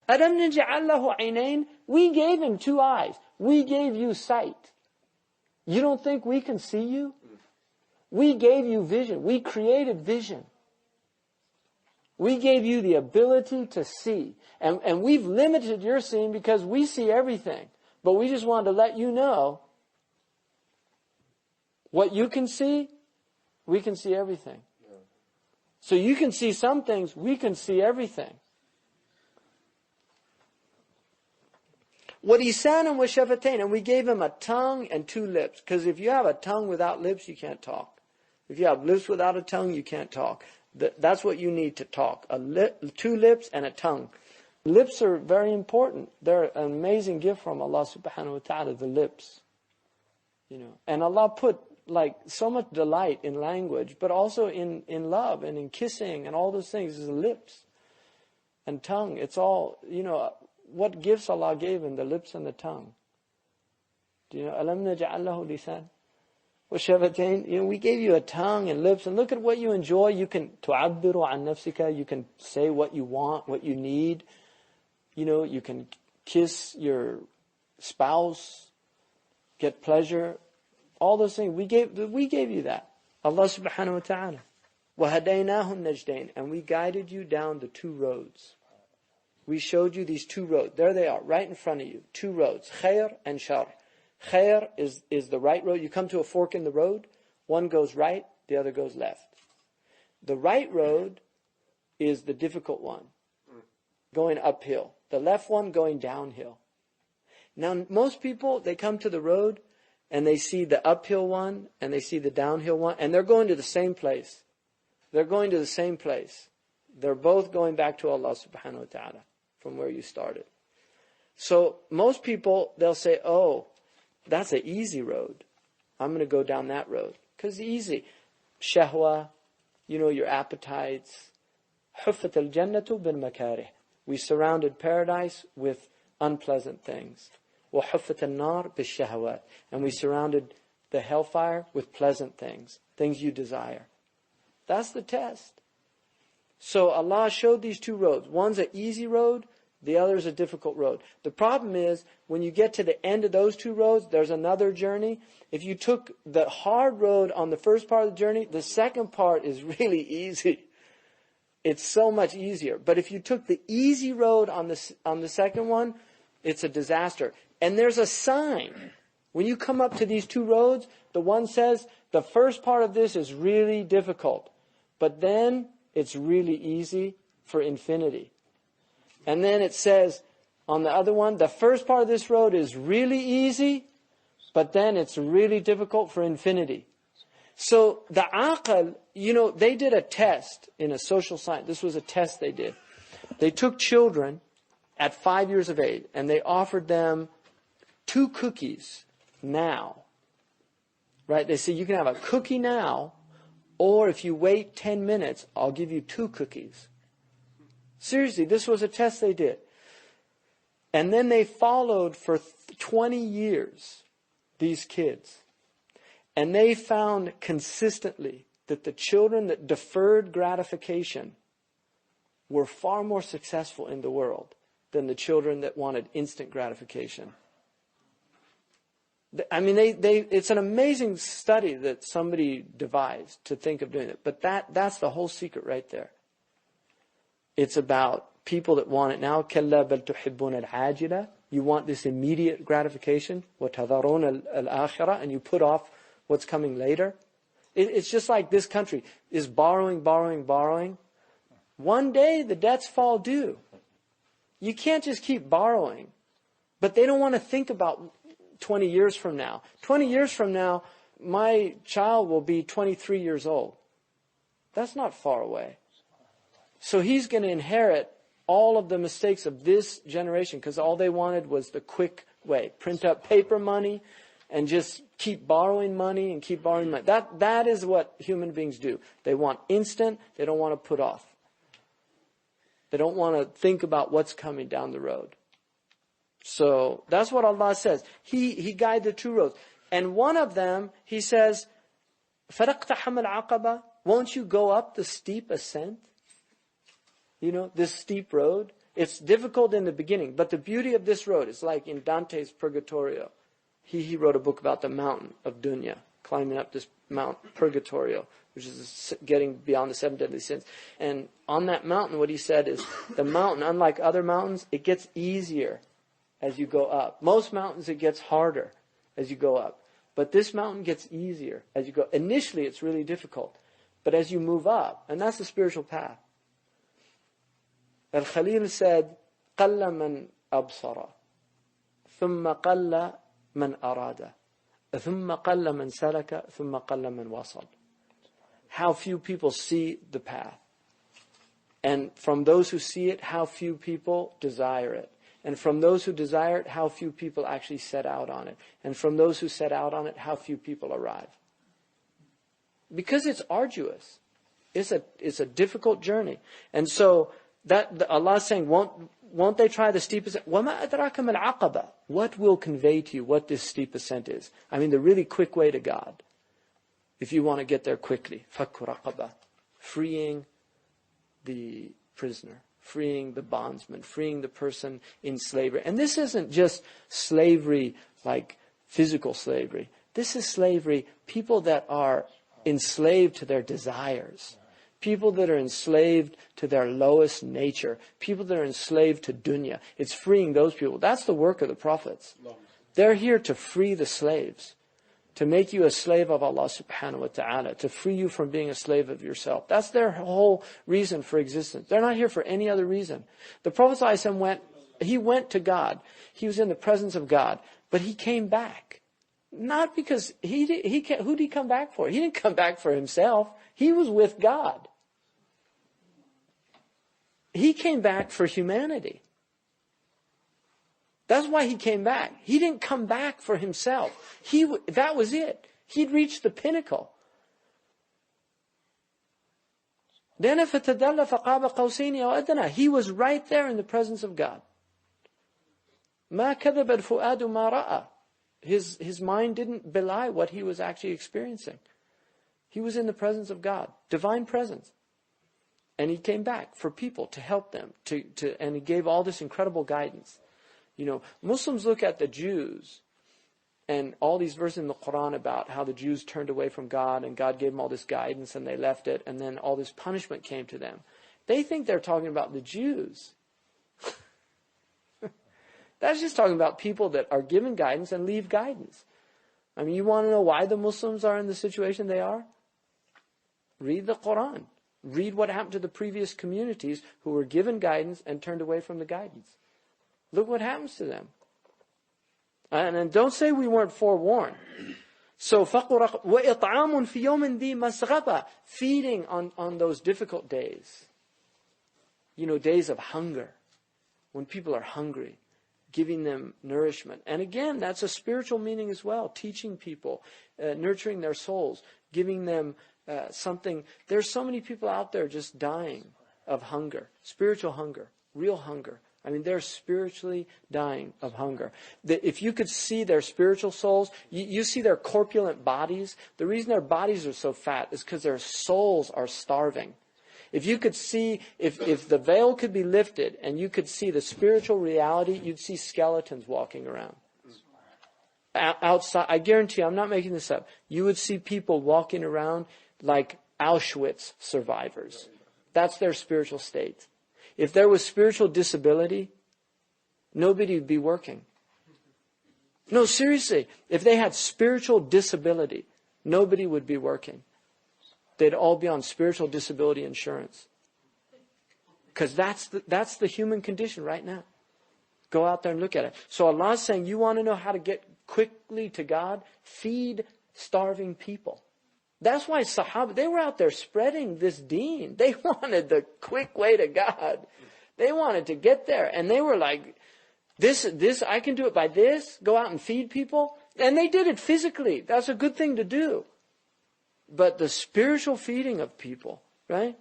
أَلَمْ نَجْعَلْ لَهُ عَيْنَيْنِ. We gave him 2 eyes. We gave you sight. You don't think we can see you? We gave you vision. We created vision. We gave you the ability to see. And we've limited your seeing because we see everything. But we just wanted to let you know what you can see, we can see everything. So you can see some things, we can see everything. وَلِسَانًا وَشَفَتَيْنِ. And we gave him a tongue and 2 lips. Because if you have a tongue without lips, you can't talk. If you have lips without a tongue, you can't talk. That's what you need to talk. 2 lips and a tongue. Lips are very important. They're an amazing gift from Allah subhanahu wa ta'ala, the lips. And Allah put so much delight in language, but also in love and in kissing and all those things is the lips and tongue. It's all, what gifts Allah gave him, the lips and the tongue. أَلَمْ نَجْعَلْ لَهُ لِسَانًا وَشَفَتَيْنِ. We gave you a tongue and lips, and look at what you enjoy. You can تُعَبِّرُ عَنْ نَفْسِكَ. You can say what you want, what you need. You can kiss your spouse, get pleasure. All those things, we gave you that. Allah subhanahu wa ta'ala. وَهَدَيْنَاهُ النَّجْدَيْنِ. And we guided you down the 2 roads. We showed you these 2 roads. There they are, right in front of you. 2 roads, khair and shar. Khair is the right road. You come to a fork in the road. One goes right, the other goes left. The right road is the difficult one, going uphill. The left one going downhill. Now, most people, they come to the road and they see the uphill one and they see the downhill one, and they're going to the same place. They're going to the same place. They're both going back to Allah subhanahu wa ta'ala from where you started. So most people, they'll say, oh, that's an easy road. I'm going to go down that road. Because it's easy. Shahwa, your appetites. حُفَّتَ الْجَنَّةُ بِالْمَكَارِهِ. We surrounded paradise with unpleasant things. وَحُفَّتَ النَّارِ بِالشَّهَوَاتِ. And we surrounded the hellfire with pleasant things you desire. That's the test. So Allah showed these 2 roads. One's an easy road, the other's a difficult road. The problem is, when you get to the end of those 2 roads, there's another journey. If you took the hard road on the first part of the journey, the second part is really easy. It's so much easier. But if you took the easy road on the second one, it's a disaster. And there's a sign. When you come up to these 2 roads, the one says, the first part of this is really difficult. But then it's really easy for infinity. And then it says on the other one, the first part of this road is really easy, but then it's really difficult for infinity. So the aql, they did a test in a social science. This was a test they did. They took children at 5 years of age and they offered them 2 cookies now. Right? They said, you can have a cookie now, or if you wait 10 minutes, I'll give you 2 cookies. Seriously, this was a test they did. And then they followed for 20 years these kids. And they found consistently that the children that deferred gratification were far more successful in the world than the children that wanted instant gratification. I mean, it's an amazing study that somebody devised to think of doing it. But that's the whole secret right there. It's about people that want it now. كَلَّا بَلْ تُحِبُّونَ الْعَاجِلَةِ. You want this immediate gratification. وَتَذَرُونَ الْآخِرَةِ. And you put off what's coming later. It's just like this country is borrowing. One day the debts fall due. You can't just keep borrowing. But they don't want to think about 20 years from now. 20 years from now, my child will be 23 years old. That's not far away. So he's going to inherit all of the mistakes of this generation because all they wanted was the quick way. Print up paper money and just keep borrowing money and keep borrowing money. That is what human beings do. They want instant. They don't want to put off. They don't want to think about what's coming down the road. So that's what Allah says. He guided the 2 roads. And one of them, He says, فَلَقْتَحَمَ الْعَقَبَةِ. Won't you go up the steep ascent? This steep road. It's difficult in the beginning, but the beauty of this road is like in Dante's Purgatorio. He wrote a book about the mountain of Dunya, climbing up this Mount Purgatorio, which is getting beyond the 7 deadly sins. And on that mountain, what he said is, the mountain, unlike other mountains, it gets easier as you go up. Most mountains, it gets harder as you go up. But this mountain gets easier as you go. Initially, it's really difficult. But as you move up, and that's the spiritual path. Al-Khalil said, قَلَّ مَنْ أَبْصَرَ ثُمَّ قَلَّ مَنْ أَرَادَ ثُمَّ قَلَّ مَنْ سَلَكَ ثُمَّ قَلَّ مَنْ وَصَلَ. How few people see the path. And from those who see it, how few people desire it. And from those who desire it, how few people actually set out on it. And from those who set out on it, how few people arrive. Because it's arduous. It's a difficult journey. And so that Allah is saying, won't they try the steep ascent? وَمَا أَدْرَاكَ مَا الْعَقَبَةُ. What will convey to you what this steep ascent is? I mean, the really quick way to God. If you want to get there quickly. فَكُّ رَقَبَةٍ. Freeing the prisoner. Freeing the bondsman. Freeing the person in slavery. And this isn't just slavery like physical slavery. This is slavery, people that are enslaved to their desires. People that are enslaved to their lowest nature. People that are enslaved to dunya. It's freeing those people. That's the work of the prophets. They're here to free the slaves. To make you a slave of Allah subhanahu wa ta'ala. To free you from being a slave of yourself. That's their whole reason for existence. They're not here for any other reason. The Prophet ﷺ went to God. He was in the presence of God. But he came back. Not because who did he come back for? He didn't come back for himself. He was with God. He came back for humanity. That's why he came back. He didn't come back for himself. That was it. He'd reached the pinnacle. Then فَتَدَلَّ فَقَابَ قَوْسَيْنِ أَوْ أَدْنَى. He was right there in the presence of God. مَا كَذَبَ الْفُؤَادُ مَا رَأَى. His mind didn't belie what he was actually experiencing. He was in the presence of God. Divine presence. And he came back for people to help them. And he gave all this incredible guidance. You know, Muslims look at the Jews and all these verses in the Quran about how the Jews turned away from God and God gave them all this guidance and they left it and then all this punishment came to them. They think they're talking about the Jews. That's just talking about people that are given guidance and leave guidance. I mean, you want to know why the Muslims are in the situation they are? Read the Quran. Read what happened to the previous communities who were given guidance and turned away from the guidance. Look what happens to them. And don't say we weren't forewarned. So, وَإِطْعَامٌ فِي يَوْمٍ ذِي مَسْغَبَةٍ. Feeding on those difficult days. You know, days of hunger. When people are hungry. Giving them nourishment. And again, that's a spiritual meaning as well. Teaching people. Nurturing their souls. Giving them something. There's so many people out there just dying of hunger. Spiritual hunger. Real hunger. I mean, they're spiritually dying of hunger. If you could see their spiritual souls, you see their corpulent bodies. The reason their bodies are so fat is because their souls are starving. If you could see, if the veil could be lifted and you could see the spiritual reality, you'd see skeletons walking around. Outside, I guarantee you, I'm not making this up. You would see people walking around like Auschwitz survivors. That's their spiritual state. If there was spiritual disability, nobody would be working. No, seriously. If they had spiritual disability, nobody would be working. They'd all be on spiritual disability insurance. Because that's the human condition right now. Go out there and look at it. So Allah is saying, you want to know how to get quickly to God? Feed starving people. That's why Sahaba, they were out there spreading this deen. They wanted the quick way to God. They wanted to get there. And they were like, this, I can do it by this. Go out and feed people. And they did it physically. That's a good thing to do. But the spiritual feeding of people, right?